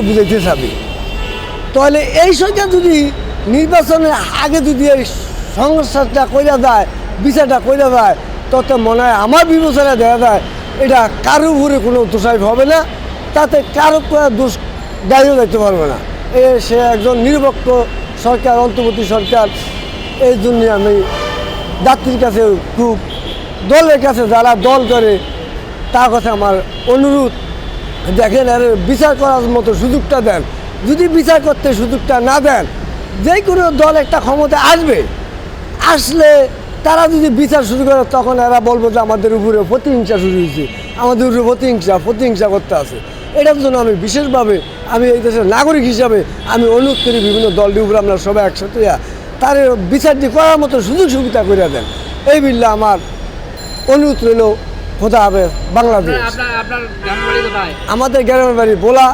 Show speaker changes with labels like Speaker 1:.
Speaker 1: বুঝাইতে চাবি। তাহলে এই সরকার যদি নির্বাচনের আগে যদি এই সংস্কারটা কইরা যায়, বিচারটা কইরা যায়, তত মনে হয় আমার বিবেচনায় দেখা যায় এটা কারো উপরে কোনো দোষারোপ হবে না, তাতে কারো দোষ দায়ীও দিতে পারবে না। সে একজন নিরপেক্ষ সরকার, অন্তর্বর্তী সরকার। এই জন্য আমি যাত্রীর কাছে খুব, দলের কাছে যারা দল করে তার কাছে আমার অনুরোধ, দেখেন এর বিচার করার মতো সুযোগটা দেন। যদি বিচার করতে সুযোগটা না দেন, যে কোনো দল একটা ক্ষমতা আসবে, আসলে তারা যদি বিচার শুরু করে তখন এরা বলবো যে আমাদের উপরে প্রতিহিংসা শুরু হয়েছে, আমাদের উপরে প্রতিহিংসা করতে আছে। এটার জন্য আমি বিশেষভাবে আমি এই দেশের নাগরিক হিসাবে আমি অনুরোধ করি বিভিন্ন দলটির উপরে আমরা সবাই একসাথে তার বিচারটি করার মতো সুযোগ সুবিধা করে দেন। এই বিল্লা আমার অনুরোধ রইল। খোদা হাফেজ। বাংলাদেশ।
Speaker 2: আপনার গ্রামের বাড়ি কোথায়?
Speaker 1: আমাদের গ্রামের বাড়ি বোলা।